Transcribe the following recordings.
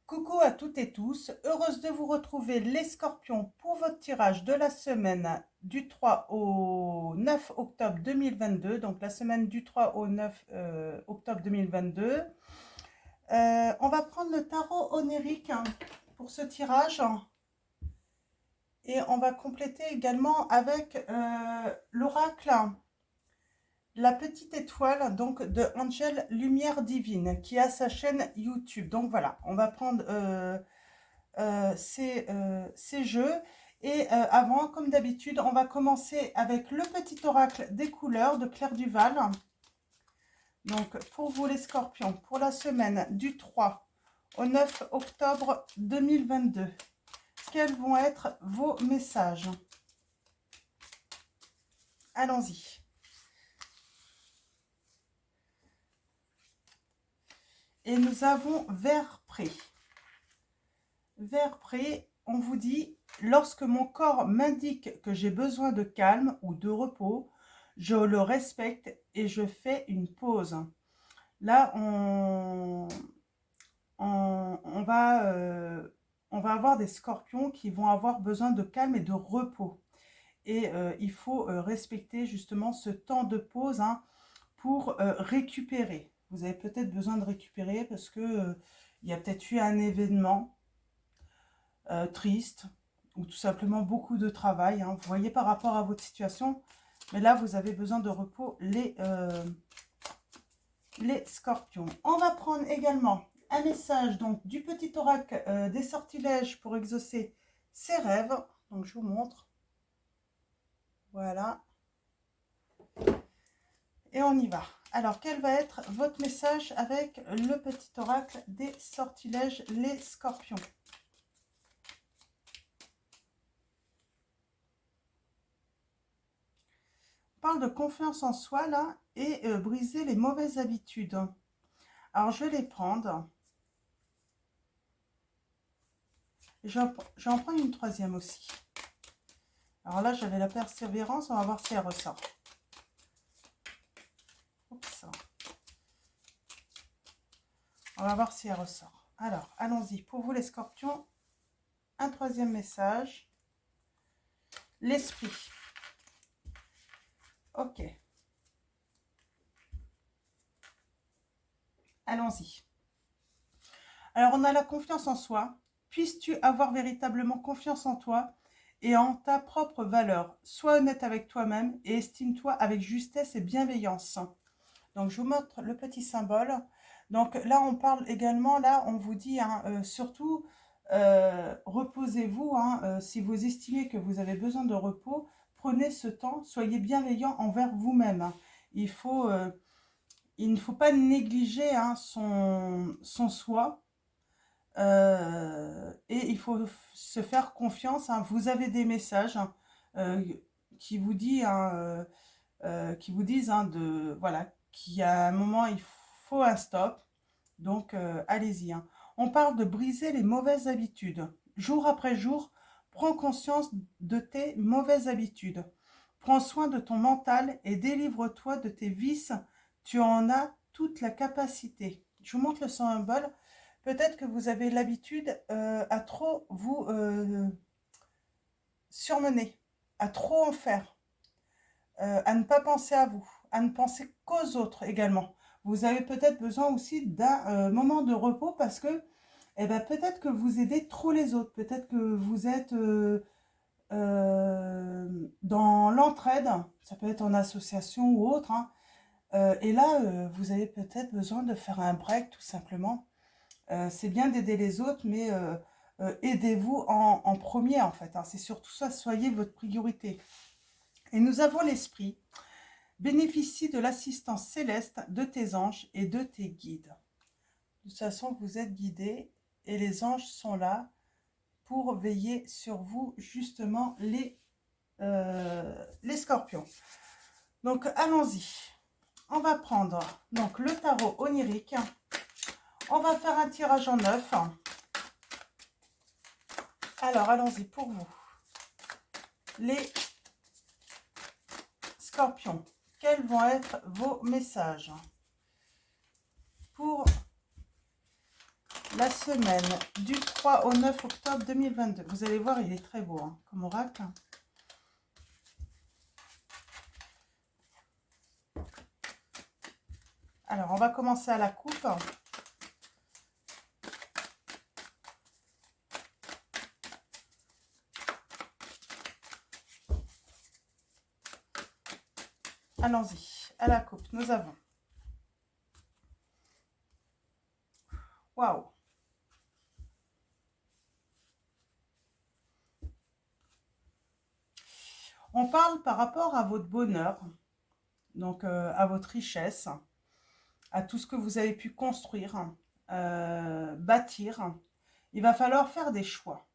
Coucou à toutes et tous, heureuse de vous retrouver les scorpions pour votre tirage de la semaine du 3 au 9 octobre 2022, donc la semaine du 3 au 9 octobre 2022. On va prendre le tarot onirique pour ce tirage et on va compléter également avec l'oracle La Petite Étoile, donc de Angel Lumière Divine, qui a sa chaîne YouTube. Donc voilà, on va prendre ces jeux. Et avant, comme d'habitude, on va commencer avec le petit oracle des couleurs de Claire Duval. Donc pour vous les scorpions, pour la semaine du 3 au 9 octobre 2022, quels vont être vos messages? Allons-y. Et nous avons vert prêt. Vert prêt, on vous dit, lorsque mon corps m'indique que j'ai besoin de calme ou de repos, je le respecte et je fais une pause. Là, on va avoir des scorpions qui vont avoir besoin de calme et de repos. Et il faut respecter justement ce temps de pause pour récupérer. Vous avez peut-être besoin de récupérer parce que il y a peut-être eu un événement triste ou tout simplement beaucoup de travail. Vous voyez par rapport à votre situation. Mais là, vous avez besoin de repos, les scorpions. On va prendre également un message donc du petit oracle des sortilèges pour exaucer ses rêves. Donc, je vous montre. Voilà. Et on y va. Alors, quel va être votre message avec le petit oracle des sortilèges, les scorpions? On parle de confiance en soi, là, et briser les mauvaises habitudes. Alors, je vais les prendre. Je vais en prendre une troisième aussi. Alors là, j'avais la persévérance. On va voir si elle ressort. Oups. On va voir si elle ressort. Alors, allons-y. Pour vous, les scorpions, un troisième message. L'esprit. Ok. Allons-y. Alors, on a la confiance en soi. Puisses-tu avoir véritablement confiance en toi et en ta propre valeur. Sois honnête avec toi-même et estime-toi avec justesse et bienveillance. Donc, je vous montre le petit symbole. Donc, là, on parle également, là, on vous dit, surtout, reposez-vous. Si vous estimez que vous avez besoin de repos, prenez ce temps, soyez bienveillant envers vous-même. Il ne faut pas négliger son soi. Et il faut se faire confiance. Vous avez des messages euh, qui vous qui vous disent voilà, qu'il y a un moment il faut un stop. Donc allez-y. On parle de briser les mauvaises habitudes. Jour après jour, prends conscience de tes mauvaises habitudes. Prends soin de ton mental et délivre-toi de tes vices. Tu en as toute la capacité. Je vous montre le symbole. Peut-être que vous avez l'habitude à trop vous surmener, à trop en faire, à ne pas penser à vous, à ne penser qu'aux autres également. Vous avez peut-être besoin aussi d'un moment de repos parce que peut-être que vous aidez trop les autres, peut-être que vous êtes dans l'entraide, ça peut être en association ou autre, et là, vous avez peut-être besoin de faire un break tout simplement. C'est bien d'aider les autres, mais aidez-vous en premier en fait. C'est surtout ça, soyez votre priorité. Et nous avons l'esprit. Bénéficie de l'assistance céleste de tes anges et de tes guides. De toute façon, vous êtes guidés et les anges sont là pour veiller sur vous, justement, les scorpions. Donc, allons-y. On va prendre donc, le tarot onirique. On va faire un tirage en 9. Alors, allons-y pour vous. Les scorpions, quels vont être vos messages pour la semaine du 3 au 9 octobre 2022. Vous allez voir, il est très beau hein, comme oracle. Alors, on va commencer à la coupe. Allons-y, à la coupe, nous avons... Waouh! On parle par rapport à votre bonheur, donc à votre richesse, à tout ce que vous avez pu construire, bâtir. Il va falloir faire des choix.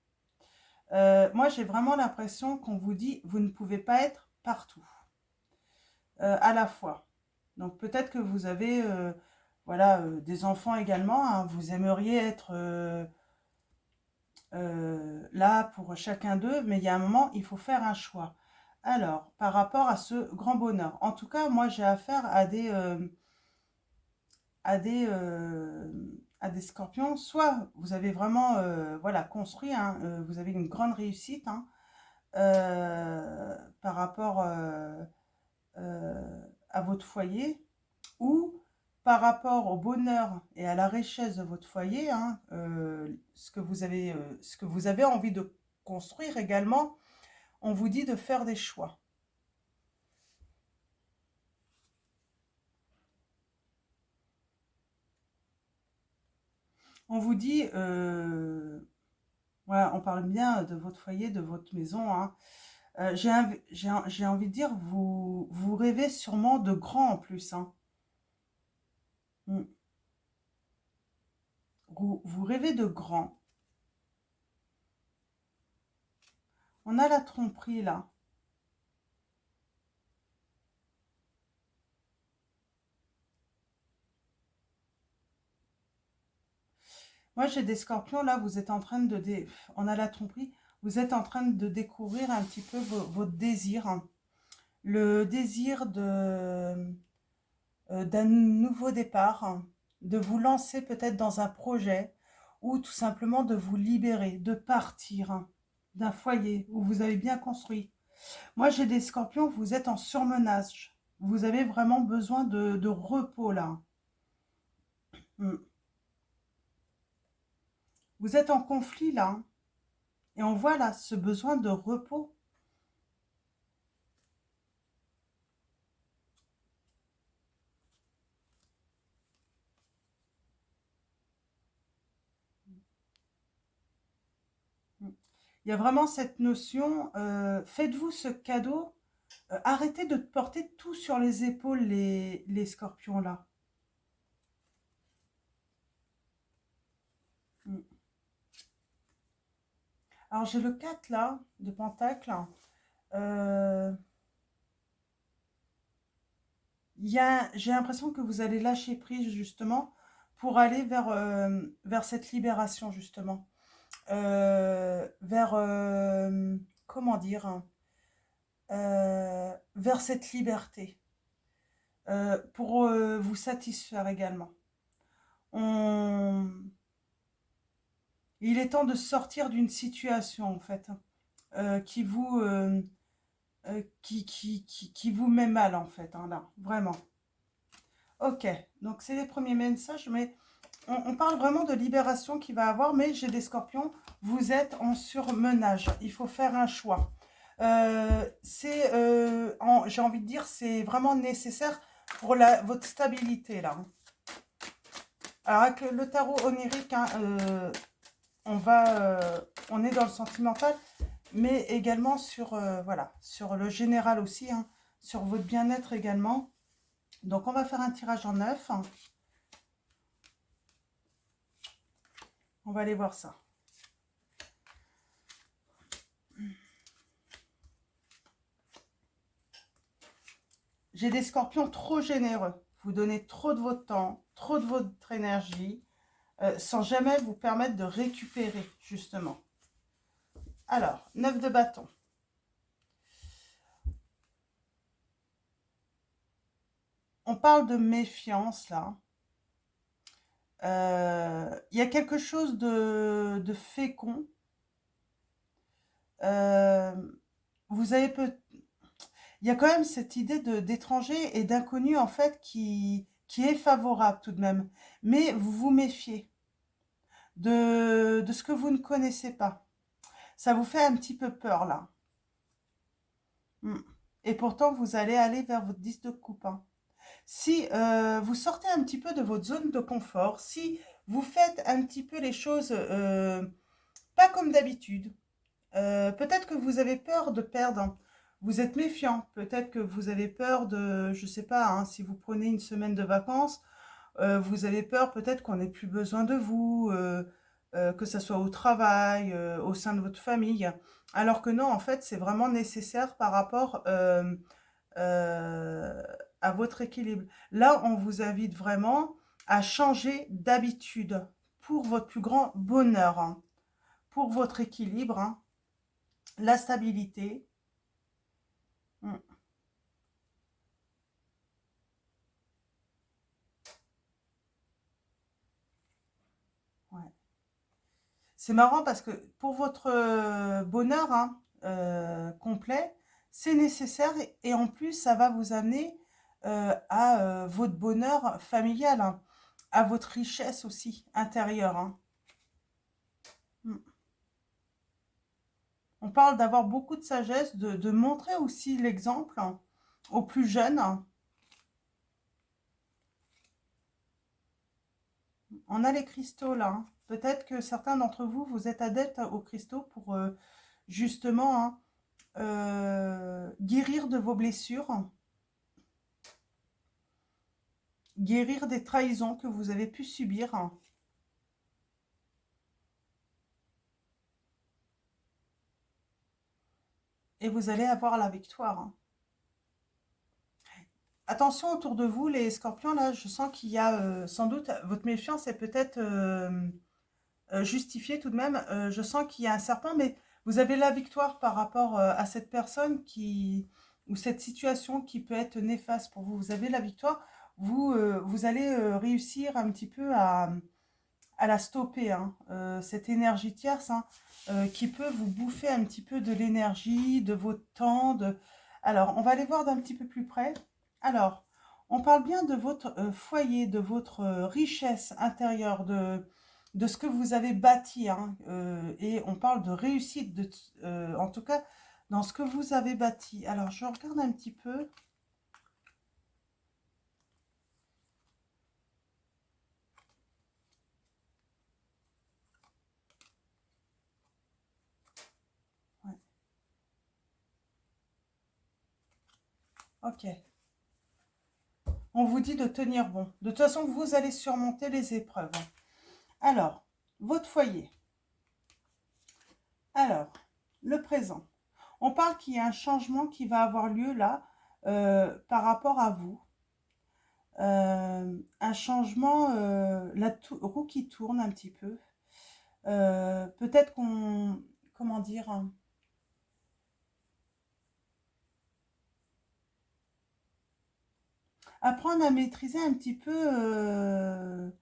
Moi, j'ai vraiment l'impression qu'on vous dit, vous ne pouvez pas être partout, à la fois. Donc peut-être que vous avez voilà, des enfants également, hein, vous aimeriez être là pour chacun d'eux, mais il y a un moment, il faut faire un choix. Alors, par rapport à ce grand bonheur, en tout cas, moi j'ai affaire à des, euh, à des scorpions. Soit vous avez vraiment voilà, construit, hein, vous avez une grande réussite hein, par rapport à votre foyer, ou par rapport au bonheur et à la richesse de votre foyer, hein, ce que vous avez envie de construire également, on vous dit de faire des choix. On vous dit, voilà, on parle bien de votre foyer, de votre maison, hein. J'ai envie de dire, vous rêvez sûrement de grand en plus, hein. Mm. Vous rêvez de grand. On a la tromperie là. Moi, j'ai des scorpions, là, vous êtes en train de... On a la tromperie, vous êtes en train de découvrir un petit peu votre désir, hein. Le désir d'un nouveau départ, hein, de vous lancer peut-être dans un projet, ou tout simplement de vous libérer, de partir hein, d'un foyer où vous avez bien construit. Moi, j'ai des scorpions, vous êtes en surmenage. Vous avez vraiment besoin de repos, là. Mm. Vous êtes en conflit, là, hein. Et on voit, là, ce besoin de repos. Mm. Il y a vraiment cette notion, faites-vous ce cadeau, arrêtez de porter tout sur les épaules, les scorpions, là. Mm. Alors, j'ai le 4, là, de pentacle. Euh, j'ai l'impression que vous allez lâcher prise, justement, pour aller vers cette libération, justement. Vers, comment dire, vers cette liberté, pour vous satisfaire également. On... Il est temps de sortir d'une situation, en fait, qui vous met mal, en fait, hein, là, vraiment. Ok, donc c'est les premiers messages, mais on parle vraiment de libération qu'il va avoir, mais j'ai des scorpions, vous êtes en surmenage, il faut faire un choix. J'ai envie de dire, c'est vraiment nécessaire pour votre stabilité, là. Alors, avec le tarot onirique, hein, on est dans le sentimental, mais également sur, voilà, sur le général aussi, hein, sur votre bien-être également. Donc, on va faire un tirage en 9. On va aller voir ça. J'ai des scorpions trop généreux. Vous donnez trop de votre temps, trop de votre énergie, sans jamais vous permettre de récupérer, justement. Alors, 9 de bâton. On parle de méfiance, là. il y a quelque chose de fécond. Euh, vous avez peut Il y a quand même cette idée d'étranger et d'inconnu, en fait, qui est favorable tout de même. Mais vous vous méfiez de ce que vous ne connaissez pas. Ça vous fait un petit peu peur, là. Mm. Et pourtant, vous allez aller vers votre 10 de coupe, hein. Si vous sortez un petit peu de votre zone de confort, si vous faites un petit peu les choses pas comme d'habitude, peut-être que vous avez peur de perdre. Vous êtes méfiant. Peut-être que vous avez peur de, je sais pas, hein, si vous prenez une semaine de vacances, vous avez peur peut-être qu'on n'ait plus besoin de vous, que ça soit au travail, au sein de votre famille. Alors que non, en fait, c'est vraiment nécessaire par rapport euh, à votre équilibre. Là, on vous invite vraiment à changer d'habitude pour votre plus grand bonheur, hein, pour votre équilibre, hein, la stabilité. Mm, ouais. C'est marrant parce que pour votre bonheur, hein, complet, c'est nécessaire et en plus, ça va vous amener à votre bonheur familial, hein, à votre richesse aussi intérieure, hein. Mm. On parle d'avoir beaucoup de sagesse, de montrer aussi l'exemple, hein, aux plus jeunes, hein. On a les cristaux là, hein. Peut-être que certains d'entre vous, vous êtes adeptes aux cristaux pour justement, hein, guérir de vos blessures, guérir des trahisons que vous avez pu subir, hein, et vous allez avoir la victoire, hein. Attention autour de vous, les scorpions, là, je sens qu'il y a sans doute, votre méfiance est peut-être justifiée tout de même. Je sens qu'il y a un serpent, mais vous avez la victoire par rapport à cette personne ou cette situation qui peut être néfaste pour vous. Vous avez la victoire. Vous allez réussir un petit peu à la stopper, hein, cette énergie tierce, hein, qui peut vous bouffer un petit peu de l'énergie, de votre temps. Alors, on va aller voir d'un petit peu plus près. Alors, on parle bien de votre foyer, de votre richesse intérieure, de ce que vous avez bâti, hein, et on parle de réussite, en tout cas, dans ce que vous avez bâti. Alors, je regarde un petit peu. Ouais. Ok. On vous dit de tenir bon. De toute façon, vous allez surmonter les épreuves. Alors, votre foyer. Alors, le présent. On parle qu'il y a un changement qui va avoir lieu là par rapport à vous. Un changement, la roue qui tourne un petit peu. Peut-être qu'on, comment dire, hein, apprendre à maîtriser un petit peu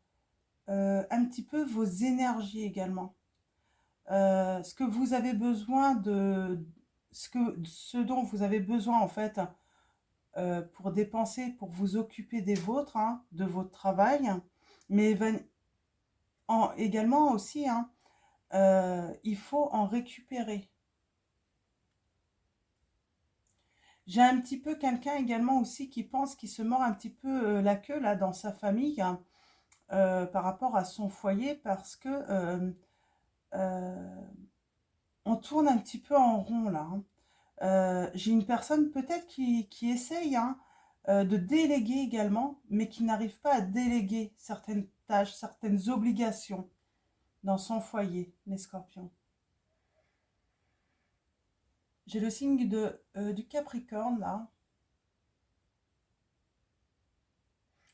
vos énergies également. Ce que vous avez besoin ce dont vous avez besoin en fait pour dépenser, pour vous occuper des vôtres, hein, de votre travail, mais également aussi, hein, il faut en récupérer. J'ai un petit peu quelqu'un également aussi qui pense qu'il se mord un petit peu la queue là dans sa famille, hein, par rapport à son foyer parce que euh, on tourne un petit peu en rond là, hein. J'ai une personne peut-être qui essaye, hein, de déléguer également, mais qui n'arrive pas à déléguer certaines tâches, certaines obligations dans son foyer, les scorpions. J'ai le signe du Capricorne là.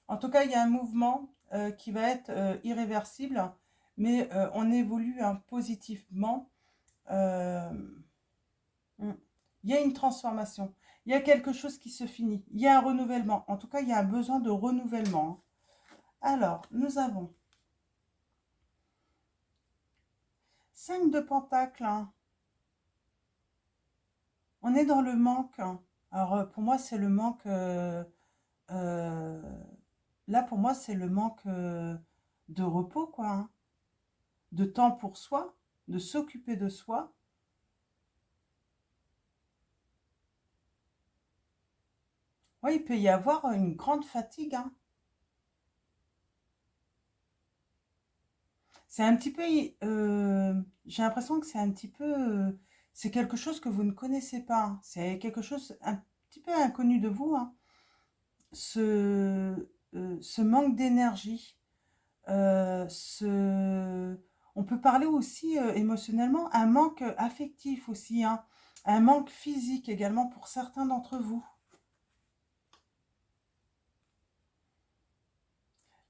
En tout cas, il y a un mouvement qui va être irréversible, mais on évolue, hein, positivement. Euh, mm. Il y a une transformation. Il y a quelque chose qui se finit. Il y a un renouvellement. En tout cas, il y a un besoin de renouvellement, hein. Alors, nous avons 5 de Pentacles, hein. On est dans le manque, hein. Alors, pour moi, c'est le manque... euh, là, pour moi, c'est le manque de repos, quoi, hein. De temps pour soi, de s'occuper de soi. Oui, il peut y avoir une grande fatigue, hein. C'est un petit peu... j'ai l'impression que c'est un petit peu... c'est quelque chose que vous ne connaissez pas, hein. C'est quelque chose un petit peu inconnu de vous, hein. Ce manque d'énergie. On peut parler aussi émotionnellement, un manque affectif aussi, hein, un manque physique également pour certains d'entre vous.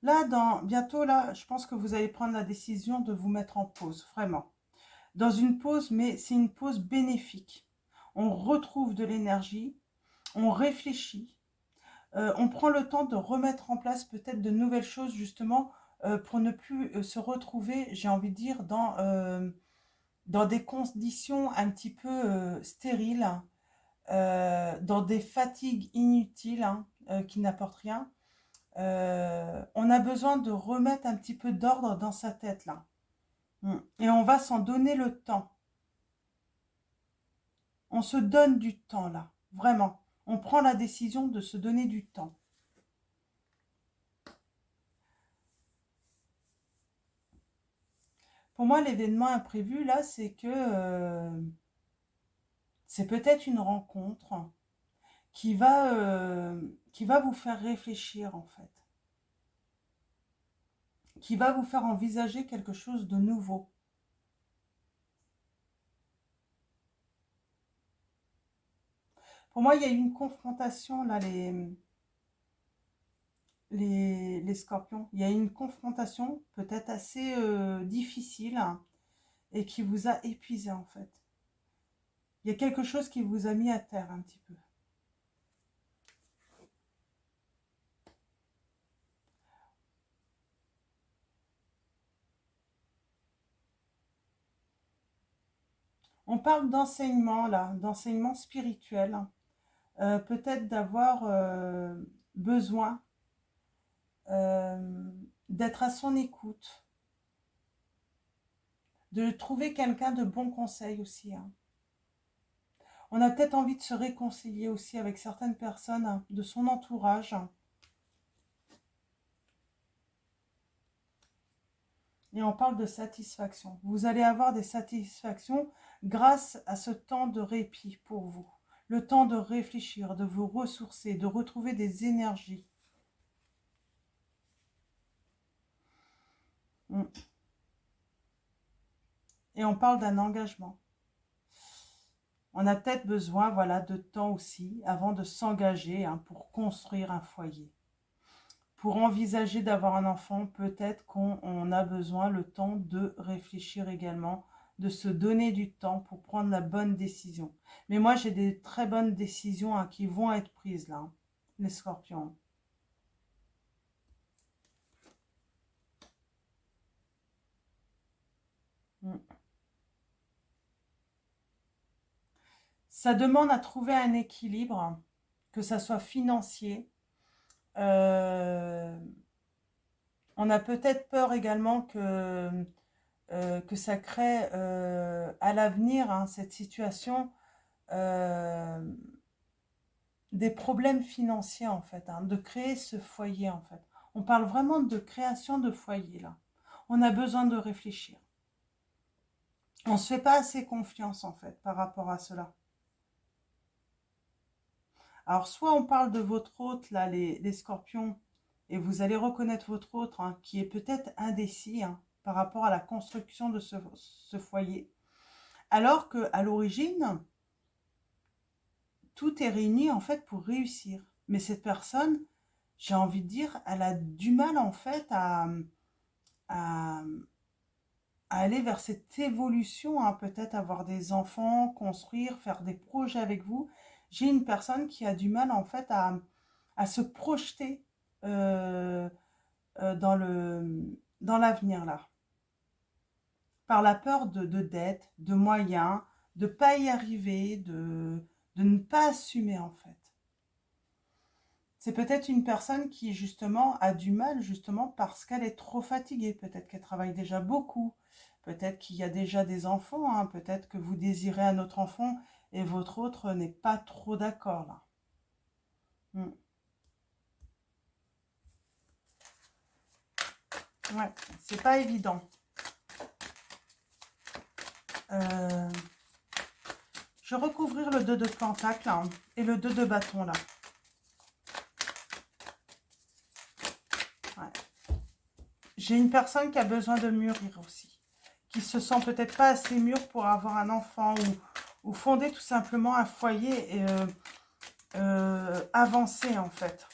Là, bientôt, là, je pense que vous allez prendre la décision de vous mettre en pause, vraiment. Dans une pause, mais c'est une pause bénéfique. On retrouve de l'énergie, on réfléchit, on prend le temps de remettre en place peut-être de nouvelles choses justement pour ne plus se retrouver, j'ai envie de dire, dans des conditions un petit peu stériles, dans des fatigues inutiles, hein, qui n'apportent rien. On a besoin de remettre un petit peu d'ordre dans sa tête là. Et on va s'en donner le temps. On se donne du temps là, vraiment. On prend la décision de se donner du temps. Pour moi, l'événement imprévu là, c'est que c'est peut-être une rencontre qui va vous faire réfléchir en fait, qui va vous faire envisager quelque chose de nouveau. Pour moi, il y a eu une confrontation là, les scorpions. Il y a eu une confrontation peut-être assez difficile, hein, et qui vous a épuisé en fait. Il y a quelque chose qui vous a mis à terre un petit peu. On parle d'enseignement là, d'enseignement spirituel, hein. Peut-être d'avoir besoin d'être à son écoute, de trouver quelqu'un de bon conseil aussi, hein. On a peut-être envie de se réconcilier aussi avec certaines personnes, hein, de son entourage, hein. Et on parle de satisfaction. Vous allez avoir des satisfactions grâce à ce temps de répit pour vous. Le temps de réfléchir, de vous ressourcer, de retrouver des énergies. Et on parle d'un engagement. On a peut-être besoin, voilà, de temps aussi avant de s'engager, hein, pour construire un foyer. Pour envisager d'avoir un enfant, peut-être qu'on a besoin le temps de réfléchir également, de se donner du temps pour prendre la bonne décision. Mais moi, j'ai des très bonnes décisions, hein, qui vont être prises là, hein, les scorpions. Mm. Ça demande à trouver un équilibre, que ça soit financier. Euh, on a peut-être peur également que ça crée à l'avenir, hein, cette situation, euh, des problèmes financiers en fait, hein, de créer ce foyer en fait. On parle vraiment de création de foyer là. On a besoin de réfléchir. On ne se fait pas assez confiance en fait par rapport à cela. Alors soit on parle de votre hôte là, les scorpions, et vous allez reconnaître votre hôte, hein, qui est peut-être indécis, hein, par rapport à la construction de ce foyer. Alors qu'à l'origine, tout est réuni en fait pour réussir. Mais cette personne, j'ai envie de dire, elle a du mal en fait à, à aller vers cette évolution, hein, peut-être avoir des enfants, construire, faire des projets avec vous. J'ai une personne qui a du mal en fait à se projeter euh, dans l'avenir là. par la peur de dettes, de moyens, de ne pas y arriver, de ne pas assumer en fait. C'est peut-être une personne qui justement a du mal justement parce qu'elle est trop fatiguée. Peut-être qu'elle travaille déjà beaucoup. Peut-être qu'il y a déjà des enfants, hein. Peut-être que vous désirez un autre enfant et votre autre n'est pas trop d'accord là. Hmm. Ouais, c'est pas évident. Euh, je vais recouvrir le 2 de pentacle hein, et le 2 de bâton là. Ouais. J'ai une personne qui a besoin de mûrir aussi, qui se sent peut-être pas assez mûre pour avoir un enfant ou fonder tout simplement un foyer et avancer en fait.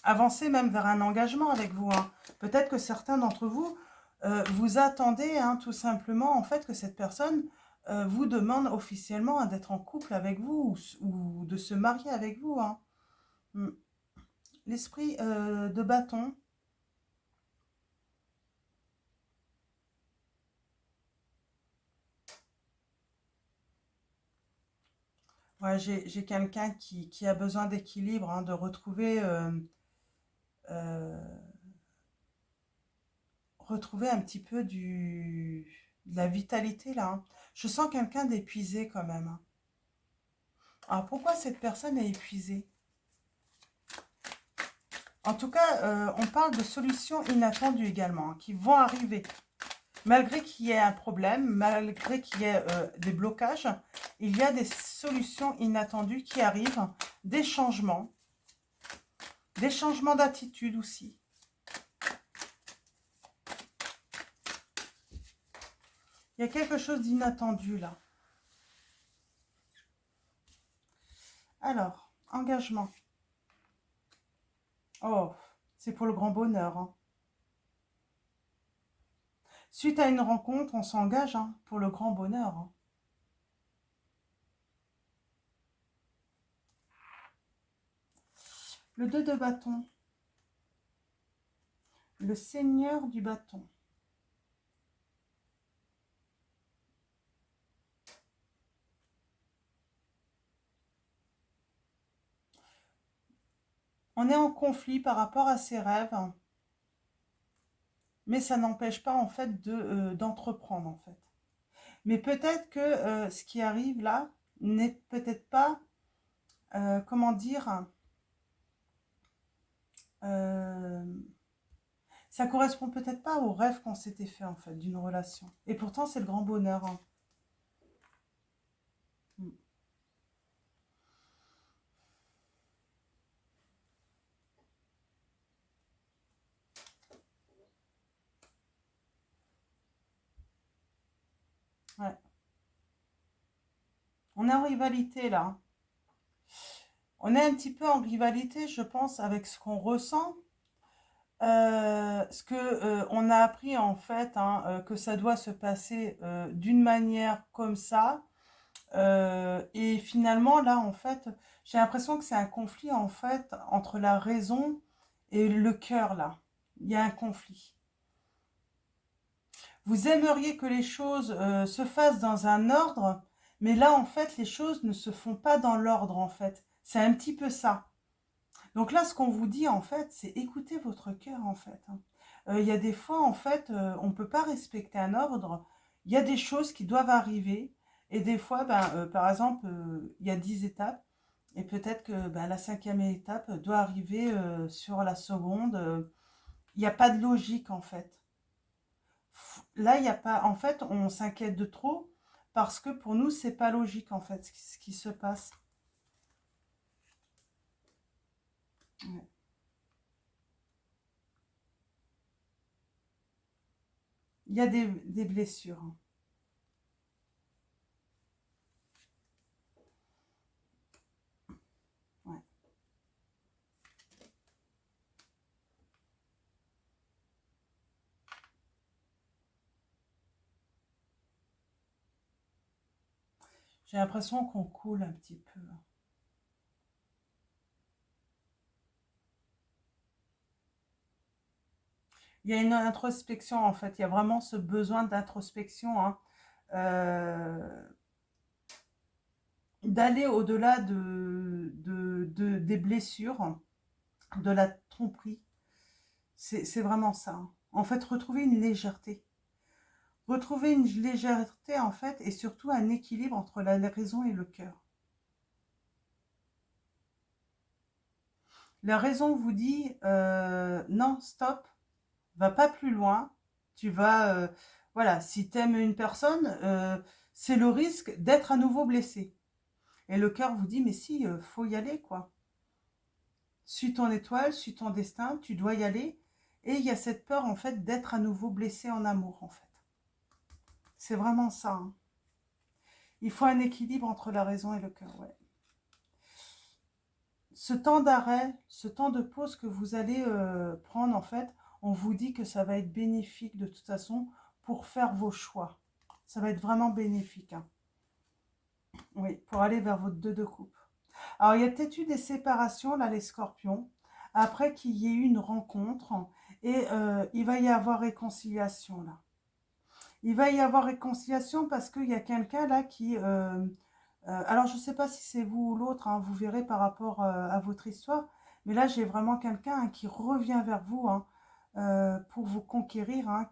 Avancer même vers un engagement avec vous. Hein. Peut-être que certains d'entre vous, vous attendez hein, tout simplement en fait que cette personne vous demande officiellement hein, d'être en couple avec vous ou de se marier avec vous. Hein. L'esprit de bâton. Ouais, j'ai quelqu'un qui a besoin d'équilibre, hein, de retrouver, euh, retrouver un petit peu de la vitalité là. Hein. Je sens quelqu'un d'épuisé quand même. Hein. Alors pourquoi cette personne est épuisée? En tout cas, on parle de solutions inattendues également, hein, qui vont arriver. Malgré qu'il y ait un problème, malgré qu'il y ait des blocages, il y a des solutions inattendues qui arrivent, des changements d'attitude aussi. Il y a quelque chose d'inattendu là. Alors, engagement. Oh, c'est pour le grand bonheur. Hein. Suite à une rencontre, on s'engage hein, pour le grand bonheur. Hein. Le 2 de bâton. Le seigneur du bâton. On est en conflit par rapport à ses rêves, mais ça n'empêche pas en fait d'entreprendre en fait. Mais peut-être que ce qui arrive là n'est peut-être pas, comment dire, euh, ça correspond peut-être pas au rêve qu'on s'était fait en fait d'une relation. Et pourtant c'est le grand bonheur. Hein. Mm. Ouais. On est en rivalité là. On est un petit peu en rivalité, je pense, avec ce qu'on ressent. Ce que on a appris en fait, hein, que ça doit se passer d'une manière comme ça. Et finalement, là, en fait, j'ai l'impression que c'est un conflit en fait entre la raison et le cœur là. Il y a un conflit. Vous aimeriez que les choses se fassent dans un ordre, mais là, en fait, les choses ne se font pas dans l'ordre, en fait. C'est un petit peu ça. Donc là, ce qu'on vous dit, en fait, c'est écoutez votre cœur, en fait. Hein. Il y a des fois, en fait, on ne peut pas respecter un ordre. Il y a des choses qui doivent arriver. Et des fois, ben, par exemple, il y a 10 étapes. Et peut-être que ben, la 5e étape doit arriver sur la seconde. Il n'y a pas de logique, en fait. Là, il n'y a pas. En fait, on s'inquiète de trop parce que pour nous, c'est pas logique, en fait, ce qui se passe. Ouais. Il y a des blessures. Hein. Ouais. J'ai l'impression qu'on coule un petit peu. Il y a une introspection en fait, il y a vraiment ce besoin d'introspection, hein, euh, d'aller au-delà des blessures, de la tromperie. C'est vraiment ça, hein. En fait, retrouver une légèreté. Retrouver une légèreté en fait et surtout un équilibre entre la raison et le cœur. La raison vous dit non, stop, va pas plus loin. Tu vas, voilà, si tu aimes une personne, c'est le risque d'être à nouveau blessé. Et le cœur vous dit mais si, faut y aller quoi. Suis ton étoile, suis ton destin, tu dois y aller. Et il y a cette peur en fait d'être à nouveau blessé en amour en fait. C'est vraiment ça, hein. Il faut un équilibre entre la raison et le cœur, ouais. Ce temps d'arrêt, ce temps de pause que vous allez prendre, en fait, on vous dit que ça va être bénéfique de toute façon pour faire vos choix. Ça va être vraiment bénéfique, hein. Oui, pour aller vers votre deux de coupe. Alors, il y a peut-être eu des séparations, là, les scorpions, après qu'il y ait eu une rencontre, et il va y avoir réconciliation, là. Il va y avoir réconciliation parce qu'il y a quelqu'un, là, qui... alors, je ne sais pas si c'est vous ou l'autre, hein, vous verrez par rapport à votre histoire, mais là, j'ai vraiment quelqu'un, hein, qui revient vers vous, hein, pour vous conquérir, hein,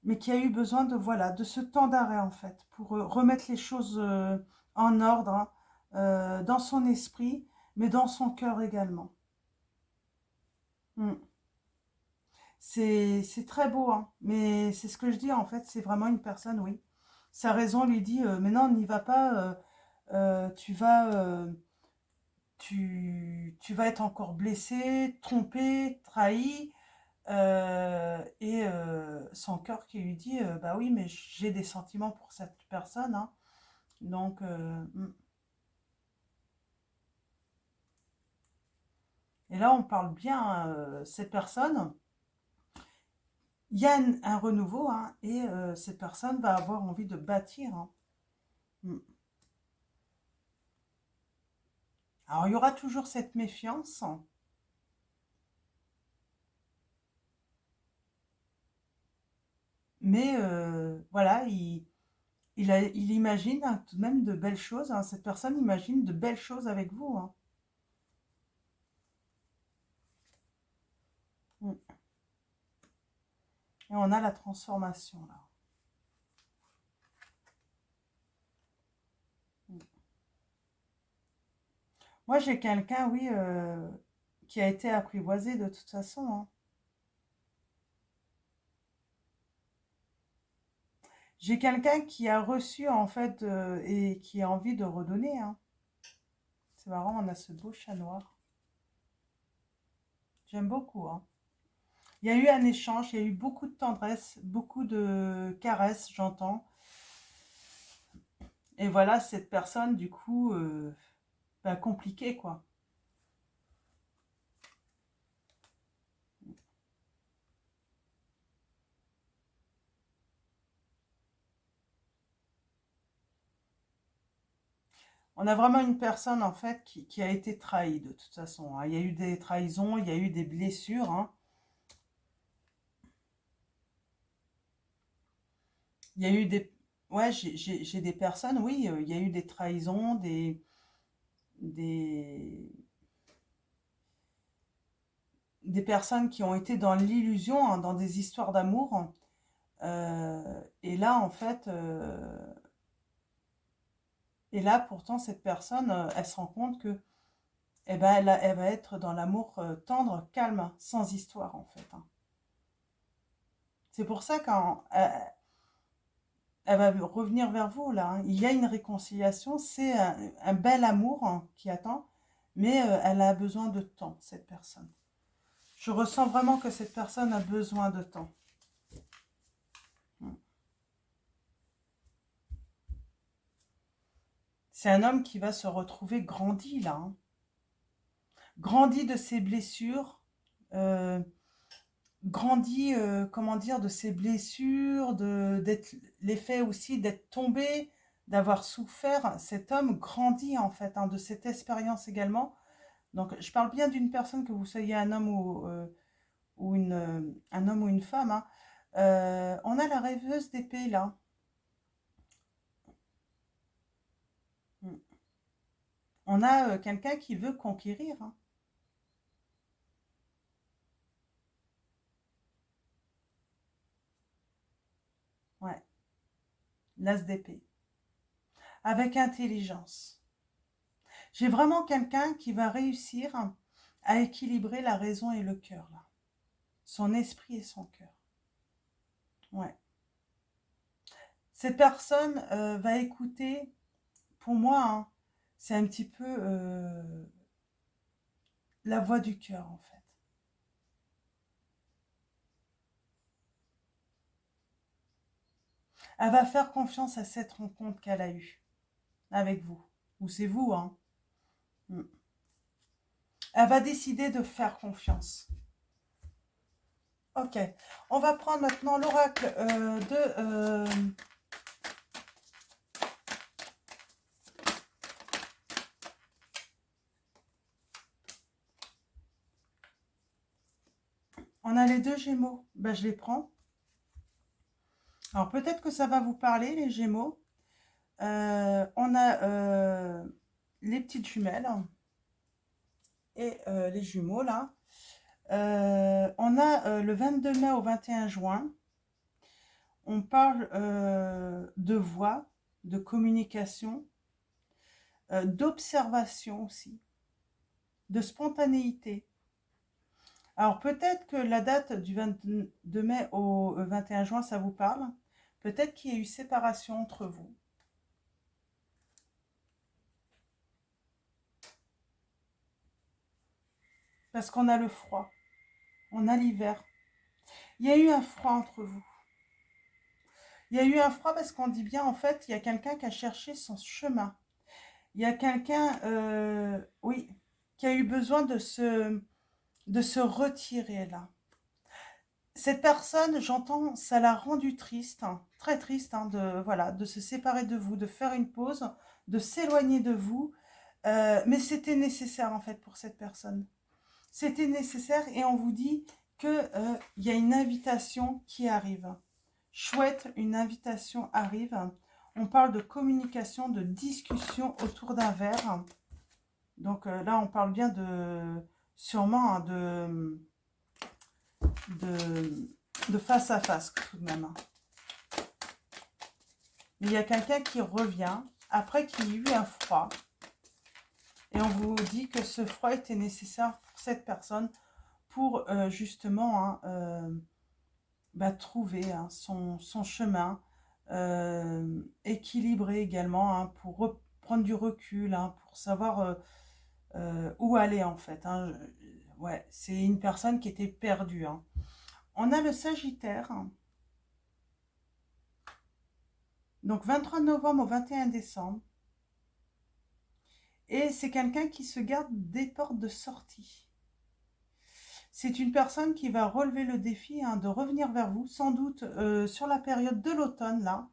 mais qui a eu besoin de, voilà, de ce temps d'arrêt, en fait, pour remettre les choses en ordre, hein, dans son esprit, mais dans son cœur également. Mm. C'est très beau, hein, mais c'est ce que je dis, en fait, c'est vraiment une personne, oui. Sa raison lui dit, mais non, n'y va pas, tu vas... tu vas être encore blessé, trompé, trahi, et son cœur qui lui dit, bah oui, mais j'ai des sentiments pour cette personne, hein. Donc, et là, on parle bien, cette personne, il y a un renouveau, hein, et cette personne va avoir envie de bâtir, hein. Mm. Alors, il y aura toujours cette méfiance, mais voilà, il imagine, hein, tout de même de belles choses, hein. Cette personne imagine de belles choses avec vous, hein. Mm. Et on a la transformation là. Mm. Moi, j'ai quelqu'un, oui, qui a été apprivoisé de toute façon, hein. J'ai quelqu'un qui a reçu, en fait, et qui a envie de redonner, hein. C'est marrant, on a ce beau chat noir. J'aime beaucoup, hein. Il y a eu un échange, il y a eu beaucoup de tendresse, beaucoup de caresses, j'entends. Et voilà, cette personne, du coup, bah, compliquée, quoi. On a vraiment une personne, en fait, qui a été trahie, de toute façon, hein. Il y a eu des trahisons, il y a eu des blessures, hein. Il y a eu des... Ouais, j'ai des personnes, oui, il y a eu des trahisons, des, des personnes qui ont été dans l'illusion, hein, dans des histoires d'amour. Et là, en fait, et là, pourtant, cette personne, elle se rend compte que, eh ben, elle va être dans l'amour tendre, calme, sans histoire, en fait, hein. C'est pour ça quand elle va revenir vers vous, là, hein. Il y a une réconciliation, c'est un bel amour, hein, qui attend, mais elle a besoin de temps, cette personne. Je ressens vraiment que cette personne a besoin de temps. C'est un homme qui va se retrouver grandi, là, hein. Grandi de ses blessures, euh, grandi, comment dire, de ses blessures, d'être l'effet aussi d'être tombé, d'avoir souffert. Cet homme grandit, en fait, hein, de cette expérience également. Donc, je parle bien d'une personne, que vous soyez un homme ou un homme ou une femme, hein. On a la rêveuse d'épée là. Mm. On a quelqu'un qui veut conquérir, hein. Ouais, l'as d'épée. Avec intelligence. J'ai vraiment quelqu'un qui va réussir à équilibrer la raison et le cœur, là. Son esprit et son cœur. Ouais. Cette personne va écouter, pour moi, hein, c'est un petit peu la voix du cœur, en fait. Elle va faire confiance à cette rencontre qu'elle a eue avec vous. Ou c'est vous, hein. Mm. Elle va décider de faire confiance. Ok. On va prendre maintenant l'oracle on a les deux Gémeaux. Ben, je les prends. Alors peut-être que ça va vous parler, les Gémeaux. On a les petites jumelles et les jumeaux, là. On a le 22 mai au 21 juin. On parle de voix, de communication, d'observation aussi, de spontanéité. Alors peut-être que la date du 22 mai au 21 juin, ça vous parle. Peut-être qu'il y a eu séparation entre vous. Parce qu'on a le froid, on a l'hiver. Il y a eu un froid entre vous. Il y a eu un froid parce qu'on dit bien, en fait, il y a quelqu'un qui a cherché son chemin. Il y a quelqu'un, oui, qui a eu besoin de se retirer là. Cette personne, j'entends, ça l'a rendu triste, hein, très triste, hein, voilà, de se séparer de vous, de faire une pause, de s'éloigner de vous. Mais c'était nécessaire en fait pour cette personne. C'était nécessaire et on vous dit que y a une invitation qui arrive. Chouette, une invitation arrive. On parle de communication, de discussion autour d'un verre. Donc là, on parle bien de sûrement hein, de face à face tout de même. Mais il y a quelqu'un qui revient après qu'il y ait eu un froid. Et on vous dit que ce froid était nécessaire pour cette personne pour justement hein, trouver hein, son chemin, équilibré également hein, pour prendre du recul, hein, pour savoir où aller en fait. Hein. Ouais, c'est une personne qui était perdue. Hein. On a le Sagittaire. Donc 23 novembre au 21 décembre. Et c'est quelqu'un qui se garde des portes de sortie. C'est une personne qui va relever le défi hein, de revenir vers vous, sans doute sur la période de l'automne, là.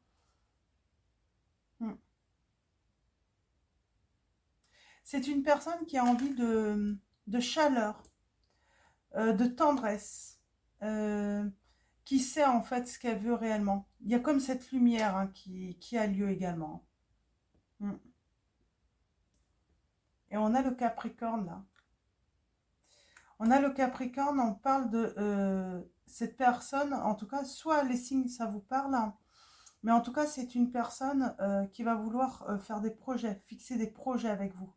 C'est une personne qui a envie de chaleur, de tendresse, qui sait en fait ce qu'elle veut réellement. Il y a comme cette lumière hein, qui a lieu également. Mm. Et on a le Capricorne là. On a le Capricorne, on parle de cette personne, en tout cas, soit les signes, ça vous parle, hein, mais en tout cas, c'est une personne qui va vouloir faire des projets, fixer des projets avec vous,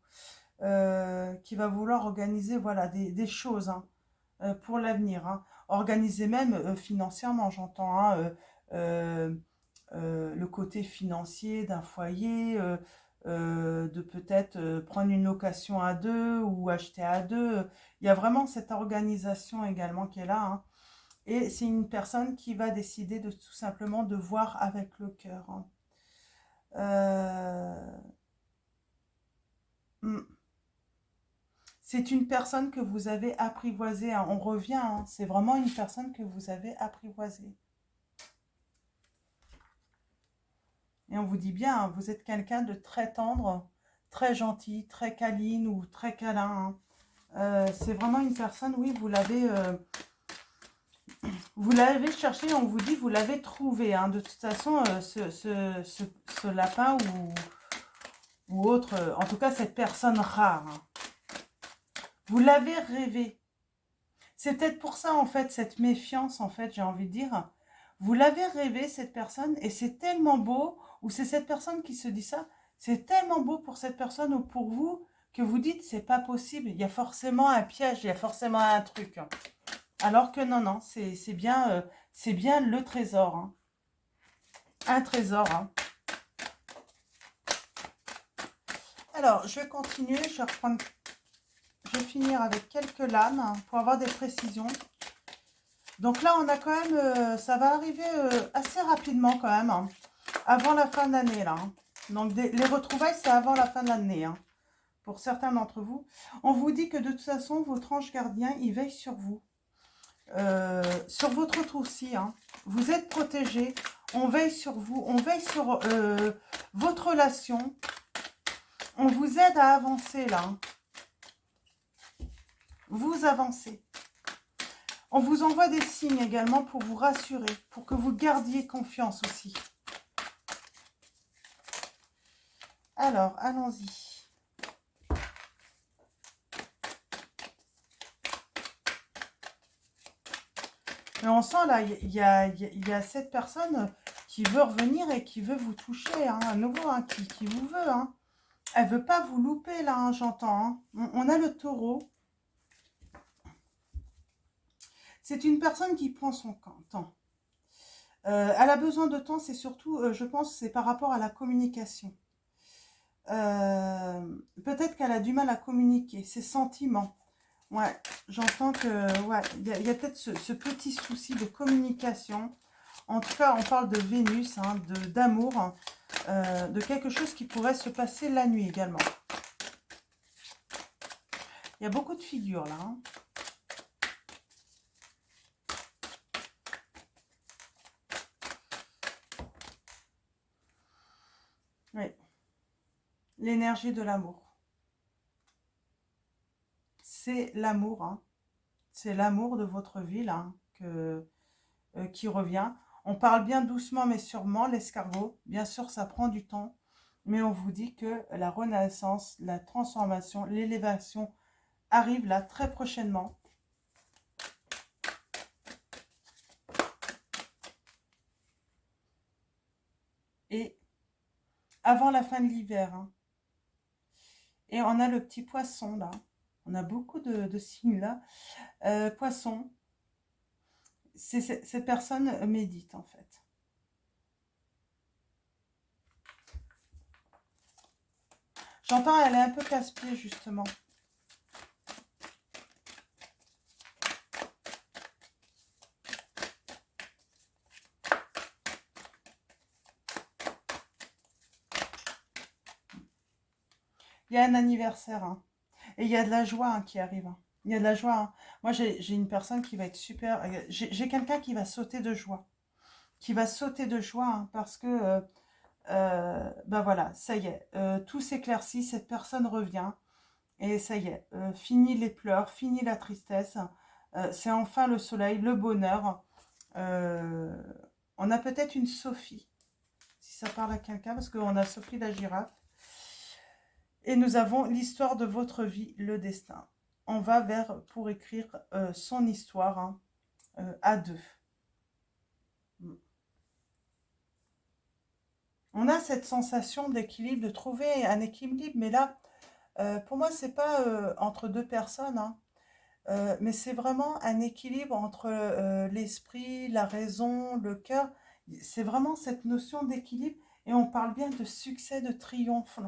qui va vouloir organiser voilà, des choses hein, pour l'avenir. Hein. Organiser même financièrement, j'entends, hein, le côté financier d'un foyer, de peut-être prendre une location à deux ou acheter à deux. Il y a vraiment cette organisation également qui est là. Hein. Et c'est une personne qui va décider de tout simplement de voir avec le cœur. Hein. Hmm. C'est une personne que vous avez apprivoisée. Hein. On revient, hein. C'est vraiment une personne que vous avez apprivoisée. Et on vous dit bien, hein, vous êtes quelqu'un de très tendre, très gentil, très câline ou très câlin. Hein. C'est vraiment une personne, oui, vous l'avez Vous l'avez cherché, on vous dit, vous l'avez trouvé. Hein. De toute façon, ce lapin ou autre, en tout cas cette personne rare, hein. Vous l'avez rêvé. C'est peut-être pour ça, en fait, cette méfiance, en fait, j'ai envie de dire. Vous l'avez rêvé, cette personne, et c'est tellement beau, ou c'est cette personne qui se dit ça, c'est tellement beau pour cette personne ou pour vous, que vous dites, c'est pas possible, il y a forcément un piège, il y a forcément un truc. Alors que non, non, c'est bien le trésor. Hein. Un trésor. Hein. Alors, je vais continuer, je vais finir avec quelques lames hein, pour avoir des précisions. Donc là, on a quand même, ça va arriver assez rapidement quand même, hein, avant la fin de l'année là. Hein. Donc les retrouvailles, c'est avant la fin de l'année, hein, pour certains d'entre vous. On vous dit que de toute façon, votre ange gardien, il veille sur vous, sur votre tour aussi. Hein. Vous êtes protégés, on veille sur vous, on veille sur votre relation. On vous aide à avancer là. Hein. Vous avancez. On vous envoie des signes également pour vous rassurer, pour que vous gardiez confiance aussi. Alors, allons-y. Mais on sent là, il y a cette personne qui veut revenir et qui veut vous toucher, hein, à nouveau, hein, qui vous veut. Hein. Elle ne veut pas vous louper là, hein, j'entends. Hein. On a le taureau. C'est une personne qui prend son temps. Elle a besoin de temps, c'est surtout, je pense, c'est par rapport à la communication. Peut-être qu'elle a du mal à communiquer, ses sentiments. Ouais, j'entends que, ouais, il y a peut-être ce petit souci de communication. En tout cas, on parle de Vénus, hein, d'amour, hein, de quelque chose qui pourrait se passer la nuit également. Il y a beaucoup de figures là. Hein. Oui. L'énergie de l'amour. C'est l'amour, hein. C'est l'amour de votre vie là, qui revient. On parle bien doucement mais sûrement, l'escargot. Bien sûr, ça prend du temps, mais on vous dit que la renaissance, la transformation, l'élévation arrive là très prochainement. Et avant la fin de l'hiver. Hein. Et on a le petit poisson là. On a beaucoup de signes là. Poisson. Cette personne médite en fait. J'entends, elle est un peu casse-pied justement. Il y a un anniversaire, hein. Et il y a de la joie hein, qui arrive. Hein. Il y a de la joie. Hein. Moi, j'ai une personne qui va être super. J'ai quelqu'un qui va sauter de joie. Qui va sauter de joie hein, parce que, ben voilà, ça y est. Tout s'éclaircit, cette personne revient. Et ça y est. Fini les pleurs, fini la tristesse. C'est enfin le soleil, le bonheur. On a peut-être une Sophie. Si ça parle à quelqu'un, parce qu'on a Sophie la girafe. Et nous avons l'histoire de votre vie, le destin. On va pour écrire son histoire hein, à deux. On a cette sensation d'équilibre, de trouver un équilibre, mais là, pour moi, c'est pas entre deux personnes, hein, mais c'est vraiment un équilibre entre l'esprit, la raison, le cœur. C'est vraiment cette notion d'équilibre, et on parle bien de succès, de triomphe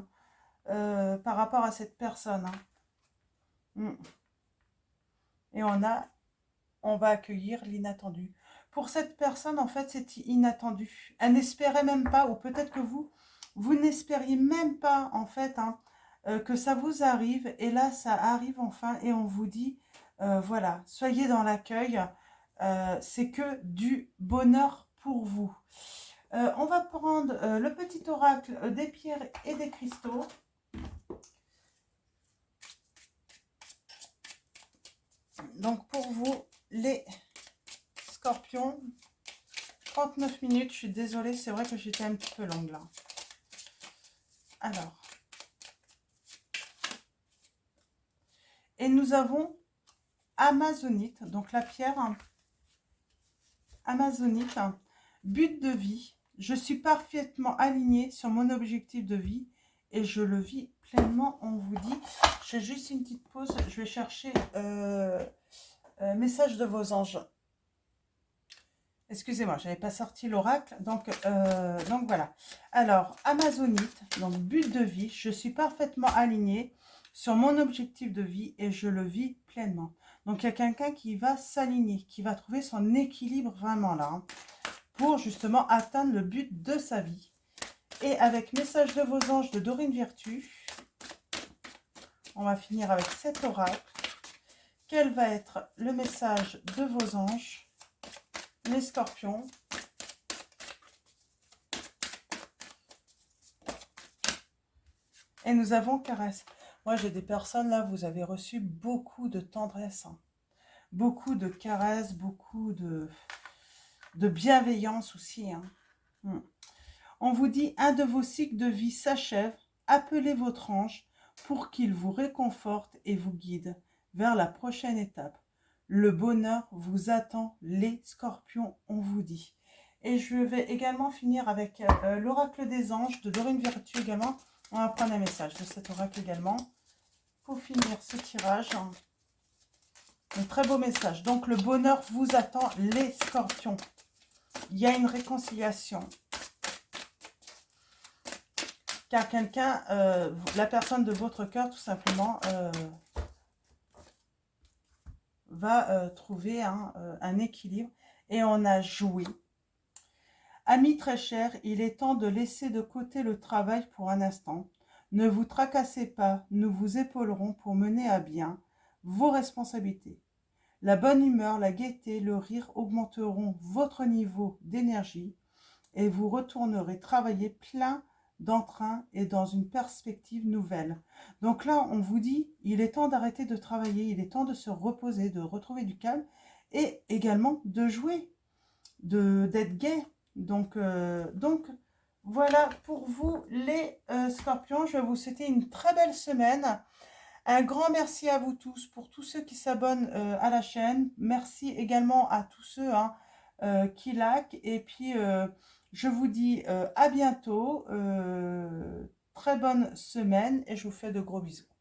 par rapport à cette personne. Hein. Et on va accueillir l'inattendu. Pour cette personne, en fait, c'est inattendu. Elle n'espérait même pas, ou peut-être que vous n'espériez même pas, en fait, hein, que ça vous arrive. Et là, ça arrive enfin, et on vous dit, voilà, soyez dans l'accueil. C'est que du bonheur pour vous. On va prendre le petit oracle des pierres et des cristaux. Donc, pour vous, les Scorpion, 39 minutes, je suis désolée, c'est vrai que j'étais un petit peu longue là. Alors, et nous avons Amazonite, donc la pierre Amazonite, but de vie. Je suis parfaitement alignée sur mon objectif de vie et je le vis pleinement, on vous dit. Je fais juste une petite pause, je vais chercher message de vos anges. Excusez-moi, je n'avais pas sorti l'oracle, donc voilà. Alors, Amazonite, donc but de vie, je suis parfaitement alignée sur mon objectif de vie et je le vis pleinement. Donc, il y a quelqu'un qui va s'aligner, qui va trouver son équilibre vraiment là, hein, pour justement atteindre le but de sa vie. Et avec message de vos anges de Dorine Virtue, on va finir avec cet oracle. Quel va être le message de vos anges, les scorpions? Et nous avons caresse. Moi, j'ai des personnes là, vous avez reçu beaucoup de tendresse, hein, beaucoup de caresses, beaucoup de bienveillance aussi. Hein. On vous dit, un de vos cycles de vie s'achève. Appelez votre ange pour qu'il vous réconforte et vous guide vers la prochaine étape. Le bonheur vous attend, les scorpions, on vous dit. Et je vais également finir avec l'oracle des anges de Dorine Virtue également. On va prendre un message de cet oracle également pour finir ce tirage. Un très beau message. Donc, le bonheur vous attend, les scorpions. Il y a une réconciliation. Car quelqu'un, la personne de votre cœur, tout simplement, va trouver un équilibre. Et on a joué. Amis très chers, il est temps de laisser de côté le travail pour un instant. Ne vous tracassez pas, nous vous épaulerons pour mener à bien vos responsabilités. La bonne humeur, la gaieté, le rire augmenteront votre niveau d'énergie et vous retournerez travailler plein d'entrain et dans une perspective nouvelle. Donc là, on vous dit, il est temps d'arrêter de travailler, il est temps de se reposer, de retrouver du calme et également de jouer, d'être gai. Donc voilà pour vous les scorpions. Je vais vous souhaiter une très belle semaine. Un grand merci à vous tous, pour tous ceux qui s'abonnent à la chaîne. Merci également à tous ceux qui like. Et puis, je vous dis à bientôt. Très bonne semaine et je vous fais de gros bisous.